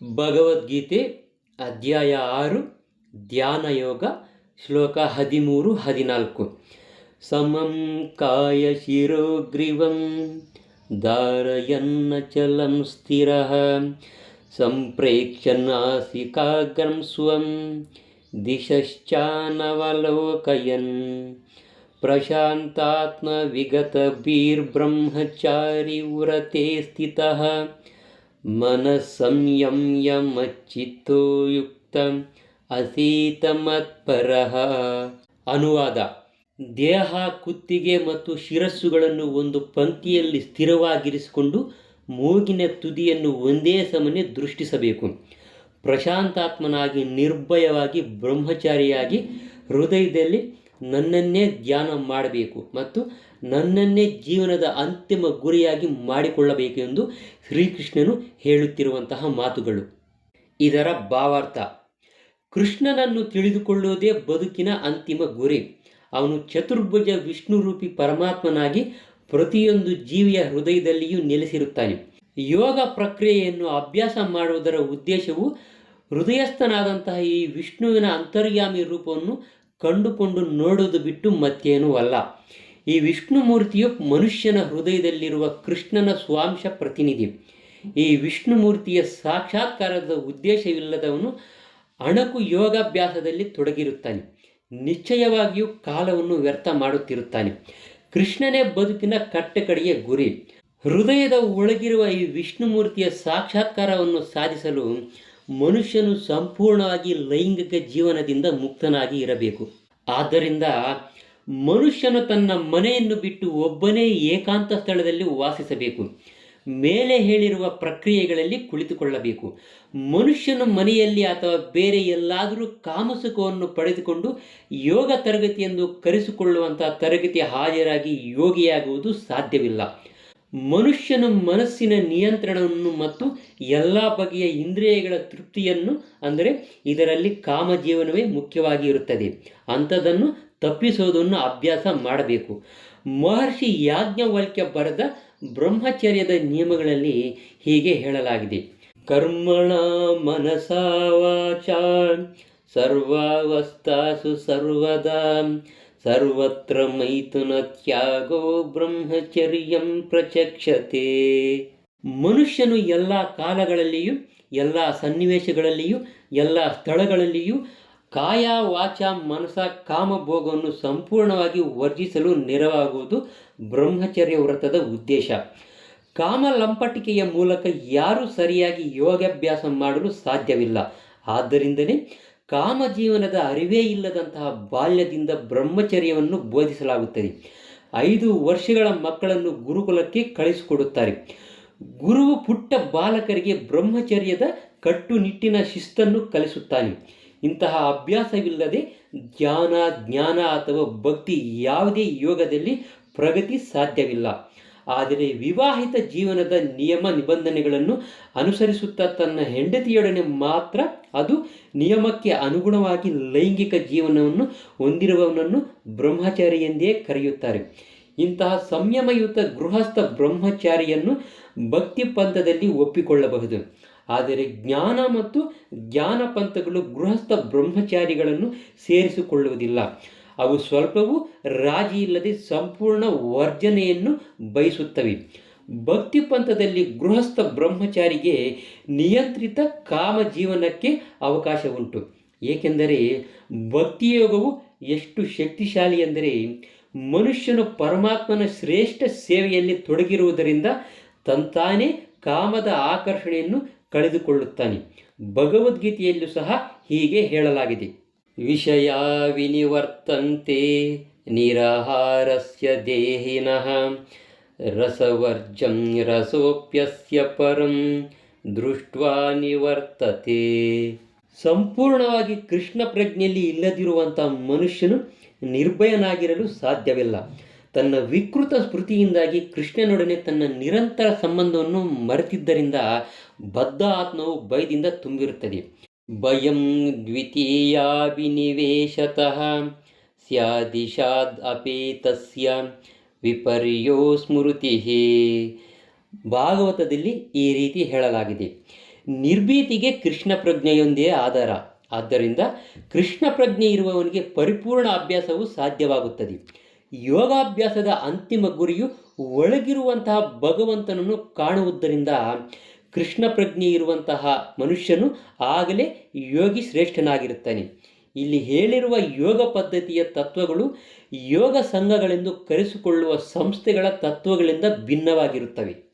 ಭಗವದ್ಗೀತೆ ಅಧ್ಯಾಯ 6 ಧ್ಯಾನ ಯೋಗ ಶ್ಲೋಕ 13-14. ಸಮಂ ಕಾಯ ಶಿರೋಗ್ರೀವಂ ಧಾರಯನ್ನಚಲಂ ಸ್ಥಿರಃ ಸಂಪ್ರೇಕ್ಷ್ಯ ನಾಸಿಕಾಗ್ರಂ ಸ್ವಂ ದಿಶಶ್ಚಾನವಲೋಕಯನ್ ಪ್ರಶಾಂತಾತ್ಮ ವಿಗತಭೀರ್ಬ್ರಹ್ಮಚಾರಿ ವ್ರತೆ ಸ್ಥಿತಃ ಮನಸ್ಸಂಯಮ್ಯ ಮಚ್ಚಿತ್ತೋ ಯುಕ್ತ ಅಸೀತಮತ್ಪರಃ. ಅನುವಾದ: ದೇಹ, ಕುತ್ತಿಗೆ ಮತ್ತು ಶಿರಸ್ಸುಗಳನ್ನು ಒಂದು ಪಂಕ್ತಿಯಲ್ಲಿ ಸ್ಥಿರವಾಗಿರಿಸಿಕೊಂಡು ಮೂಗಿನ ತುದಿಯನ್ನು ಒಂದೇ ಸಮನೆ ದೃಷ್ಟಿಸಬೇಕು. ಪ್ರಶಾಂತಾತ್ಮನಾಗಿ ನಿರ್ಭಯವಾಗಿ ಬ್ರಹ್ಮಚಾರಿಯಾಗಿ ಹೃದಯದಲ್ಲಿ ನನ್ನನ್ನೇ ಧ್ಯಾನ ಮಾಡಬೇಕು ಮತ್ತು ನನ್ನನ್ನೇ ಜೀವನದ ಅಂತಿಮ ಗುರಿಯಾಗಿ ಮಾಡಿಕೊಳ್ಳಬೇಕು ಎಂದು ಶ್ರೀಕೃಷ್ಣನು ಹೇಳುತ್ತಿರುವಂತಹ ಮಾತುಗಳು. ಇದರ ಭಾವಾರ್ಥ: ಕೃಷ್ಣನನ್ನು ತಿಳಿದುಕೊಳ್ಳುವುದೇ ಬದುಕಿನ ಅಂತಿಮ ಗುರಿ. ಅವನು ಚತುರ್ಭುಜ ವಿಷ್ಣುರೂಪಿ ಪರಮಾತ್ಮನಾಗಿ ಪ್ರತಿಯೊಂದು ಜೀವಿಯ ಹೃದಯದಲ್ಲಿಯೂ ನೆಲೆಸಿರುತ್ತಾನೆ. ಯೋಗ ಪ್ರಕ್ರಿಯೆಯನ್ನು ಅಭ್ಯಾಸ ಮಾಡುವುದರ ಉದ್ದೇಶವು ಹೃದಯಸ್ಥನಾದಂತಹ ಈ ವಿಷ್ಣುವಿನ ಅಂತರ್ಯಾಮಿ ರೂಪವನ್ನು ಕಂಡುಕೊಂಡು ನೋಡುವುದು ಬಿಟ್ಟು ಮತ್ತೇನೂ ಅಲ್ಲ. ಈ ವಿಷ್ಣು ಮೂರ್ತಿಯು ಮನುಷ್ಯನ ಹೃದಯದಲ್ಲಿರುವ ಕೃಷ್ಣನ ಸ್ವಾಂಶ ಪ್ರತಿನಿಧಿ. ಈ ವಿಷ್ಣು ಮೂರ್ತಿಯ ಸಾಕ್ಷಾತ್ಕಾರದ ಉದ್ದೇಶವಿಲ್ಲದವನು ಅಣಕು ಯೋಗಾಭ್ಯಾಸದಲ್ಲಿ ತೊಡಗಿರುತ್ತಾನೆ. ನಿಶ್ಚಯವಾಗಿಯೂ ಕಾಲವನ್ನು ವ್ಯರ್ಥ ಮಾಡುತ್ತಿರುತ್ತಾನೆ. ಕೃಷ್ಣನೇ ಬದುಕಿನ ಕಟ್ಟಕಡೆಯ ಗುರಿ. ಹೃದಯದ ಒಳಗಿರುವ ಈ ವಿಷ್ಣು ಮೂರ್ತಿಯ ಸಾಕ್ಷಾತ್ಕಾರವನ್ನು ಸಾಧಿಸಲು ಮನುಷ್ಯನು ಸಂಪೂರ್ಣವಾಗಿ ಲೈಂಗಿಕ ಜೀವನದಿಂದ ಮುಕ್ತನಾಗಿ ಇರಬೇಕು. ಆದ್ದರಿಂದ ಮನುಷ್ಯನು ತನ್ನ ಮನೆಯನ್ನು ಬಿಟ್ಟು ಒಬ್ಬನೇ ಏಕಾಂತ ಸ್ಥಳದಲ್ಲಿ ವಾಸಿಸಬೇಕು. ಮೇಲೆ ಹೇಳಿರುವ ಪ್ರಕ್ರಿಯೆಗಳಲ್ಲಿ ಕುಳಿತುಕೊಳ್ಳಬೇಕು. ಮನುಷ್ಯನು ಮನೆಯಲ್ಲಿ ಅಥವಾ ಬೇರೆ ಎಲ್ಲಾದರೂ ಕಾಮಸುಖವನ್ನು ಪಡೆದುಕೊಂಡು ಯೋಗ ತರಗತಿ ಎಂದು ಕರೆಸಿಕೊಳ್ಳುವಂತಹ ತರಗತಿ ಹಾಜರಾಗಿ ಯೋಗಿಯಾಗುವುದು ಸಾಧ್ಯವಿಲ್ಲ. ಮನುಷ್ಯನು ಮನಸ್ಸಿನ ನಿಯಂತ್ರಣವನ್ನು ಮತ್ತು ಎಲ್ಲ ಬಗೆಯ ಇಂದ್ರಿಯಗಳ ತೃಪ್ತಿಯನ್ನು, ಅಂದರೆ ಇದರಲ್ಲಿ ಕಾಮಜೀವನವೇ ಮುಖ್ಯವಾಗಿ ಇರುತ್ತದೆ, ಅಂಥದನ್ನು ತಪ್ಪಿಸೋದನ್ನು ಅಭ್ಯಾಸ ಮಾಡಬೇಕು. ಮಹರ್ಷಿ ಯಾಜ್ಞವಲ್ಕ್ಯ ಬರೆದ ಬ್ರಹ್ಮಚರ್ಯದ ನಿಯಮಗಳಲ್ಲಿ ಹೀಗೆ ಹೇಳಲಾಗಿದೆ: ಕರ್ಮಣ ಮನಸಾ ವಾಚಾ ಸರ್ವಾವಸ್ಥಾಸು ಸರ್ವದಾ ಸರ್ವತ್ರ ಮೈಥುನ ತ್ಯಾಗೋ ಬ್ರಹ್ಮಚರ್ಯಂ ಪ್ರಚಕ್ಷತೆ. ಮನುಷ್ಯನು ಎಲ್ಲ ಕಾಲಗಳಲ್ಲಿಯೂ, ಎಲ್ಲ ಸನ್ನಿವೇಶಗಳಲ್ಲಿಯೂ, ಎಲ್ಲ ಸ್ಥಳಗಳಲ್ಲಿಯೂ ಕಾಯ ವಾಚ ಮನಸ ಕಾಮಭೋಗವನ್ನು ಸಂಪೂರ್ಣವಾಗಿ ವರ್ಜಿಸಲು ನೆರವಾಗುವುದು ಬ್ರಹ್ಮಚರ್ಯ ವ್ರತದ ಉದ್ದೇಶ. ಕಾಮ ಲಂಪಟಿಕೆಯ ಮೂಲಕ ಯಾರೂ ಸರಿಯಾಗಿ ಯೋಗಾಭ್ಯಾಸ ಮಾಡಲು ಸಾಧ್ಯವಿಲ್ಲ. ಆದ್ದರಿಂದಲೇ ಕಾಮಜೀವನದ ಅರಿವೇ ಇಲ್ಲದಂತಹ ಬಾಲ್ಯದಿಂದ ಬ್ರಹ್ಮಚರ್ಯವನ್ನು ಬೋಧಿಸಲಾಗುತ್ತದೆ. 5 ವರ್ಷಗಳ ಮಕ್ಕಳನ್ನು ಗುರುಕುಲಕ್ಕೆ ಕಳಿಸಿಕೊಡುತ್ತಾರೆ. ಗುರುವು ಪುಟ್ಟ ಬಾಲಕರಿಗೆ ಬ್ರಹ್ಮಚರ್ಯದ ಕಟ್ಟುನಿಟ್ಟಿನ ಶಿಸ್ತನ್ನು ಕಲಿಸುತ್ತಾನೆ. ಇಂತಹ ಅಭ್ಯಾಸವಿಲ್ಲದೆ ಧ್ಯಾನ, ಜ್ಞಾನ ಅಥವಾ ಭಕ್ತಿ ಯಾವುದೇ ಯೋಗದಲ್ಲಿ ಪ್ರಗತಿ ಸಾಧ್ಯವಿಲ್ಲ. ಆದರೆ ವಿವಾಹಿತ ಜೀವನದ ನಿಯಮ ನಿಬಂಧನೆಗಳನ್ನು ಅನುಸರಿಸುತ್ತಾ ತನ್ನ ಹೆಂಡತಿಯೊಡನೆ ಮಾತ್ರ ಅದು ನಿಯಮಕ್ಕೆ ಅನುಗುಣವಾಗಿ ಲೈಂಗಿಕ ಜೀವನವನ್ನು ಹೊಂದಿರುವವನನ್ನು ಬ್ರಹ್ಮಚಾರಿ ಎಂದೇ ಕರೆಯುತ್ತಾರೆ. ಇಂತಹ ಸಂಯಮಯುತ ಗೃಹಸ್ಥ ಬ್ರಹ್ಮಚಾರಿಯನ್ನು ಭಕ್ತಿ ಪಂಥದಲ್ಲಿ ಒಪ್ಪಿಕೊಳ್ಳಬಹುದು. ಆದರೆ ಜ್ಞಾನ ಮತ್ತು ಜ್ಞಾನ ಪಂಥಗಳು ಗೃಹಸ್ಥ ಬ್ರಹ್ಮಚಾರಿಗಳನ್ನು ಸೇರಿಸಿಕೊಳ್ಳುವುದಿಲ್ಲ. ಅವು ಸ್ವಲ್ಪವೂ ರಾಜಿ ಇಲ್ಲದೆ ಸಂಪೂರ್ಣ ವರ್ಜನೆಯನ್ನು ಬಯಸುತ್ತವೆ. ಭಕ್ತಿ ಪಂಥದಲ್ಲಿ ಗೃಹಸ್ಥ ಬ್ರಹ್ಮಚಾರಿಗೆ ನಿಯಂತ್ರಿತ ಕಾಮ ಜೀವನಕ್ಕೆ ಅವಕಾಶ ಉಂಟು. ಏಕೆಂದರೆ ಭಕ್ತಿಯೋಗವು ಎಷ್ಟು ಶಕ್ತಿಶಾಲಿ ಎಂದರೆ ಮನುಷ್ಯನು ಪರಮಾತ್ಮನ ಶ್ರೇಷ್ಠ ಸೇವೆಯಲ್ಲಿ ತೊಡಗಿರುವುದರಿಂದ ತಂತಾನೇ ಕಾಮದ ಆಕರ್ಷಣೆಯನ್ನು ಕಳೆದುಕೊಳ್ಳುತ್ತಾನೆ. ಭಗವದ್ಗೀತೆಯಲ್ಲೂ ಸಹ ಹೀಗೆ ಹೇಳಲಾಗಿದೆ: ವಿಷಯಾ ವಿನಿವರ್ತಂತೆ ನಿರಾಹಾರಸ್ಯ ದೇಹಿನಃ ರಸವರ್ಜಂ ರಸೋಪ್ಯಸ್ಯ ಪರಂ ದೃಷ್ಟ್ವಾ ನಿವರ್ತತೆ. ಸಂಪೂರ್ಣವಾಗಿ ಕೃಷ್ಣ ಪ್ರಜ್ಞೆಯಲ್ಲಿ ಇಲ್ಲದಿರುವಂಥ ಮನುಷ್ಯನು ನಿರ್ಭಯನಾಗಿರಲು ಸಾಧ್ಯವಿಲ್ಲ. ತನ್ನ ವಿಕೃತ ಸ್ಮೃತಿಯಿಂದಾಗಿ ಕೃಷ್ಣನೊಡನೆ ತನ್ನ ನಿರಂತರ ಸಂಬಂಧವನ್ನು ಮರೆತಿದ್ದರಿಂದ ಬದ್ಧ ಆತ್ಮವು ಭಯದಿಂದ ತುಂಬಿರುತ್ತದೆ. ಭಯಂ ದ್ವಿತೀಯಾಭಿನಿವೇಶತಃ ಸ್ಯಾದಿಶಾದ್ ಅಪೇತಸ್ಯ ವಿಪರ್ಯೋ ಸ್ಮೃತಿ. ಭಾಗವತದಲ್ಲಿ ಈ ರೀತಿ ಹೇಳಲಾಗಿದೆ: ನಿರ್ಭೀತಿಗೆ ಕೃಷ್ಣ ಪ್ರಜ್ಞೆಯೊಂದೇ ಆಧಾರ. ಆದ್ದರಿಂದ ಕೃಷ್ಣ ಪ್ರಜ್ಞೆ ಇರುವವನಿಗೆ ಪರಿಪೂರ್ಣ ಅಭ್ಯಾಸವು ಸಾಧ್ಯವಾಗುತ್ತದೆ. ಯೋಗಾಭ್ಯಾಸದ ಅಂತಿಮ ಗುರಿಯು ಒಳಗಿರುವಂತಹ ಭಗವಂತನನ್ನು ಕಾಣುವುದರಿಂದ ಕೃಷ್ಣ ಪ್ರಜ್ಞೆ ಇರುವಂತಹ ಮನುಷ್ಯನು ಆಗಲೇ ಯೋಗಿ ಶ್ರೇಷ್ಠನಾಗಿರುತ್ತಾನೆ. ಇಲ್ಲಿ ಹೇಳಿರುವ ಯೋಗ ಪದ್ಧತಿಯ ತತ್ವಗಳು ಯೋಗ ಸಂಘಗಳೆಂದು ಕರೆಸಿಕೊಳ್ಳುವ ಸಂಸ್ಥೆಗಳ ತತ್ವಗಳಿಂದ ಭಿನ್ನವಾಗಿರುತ್ತವೆ.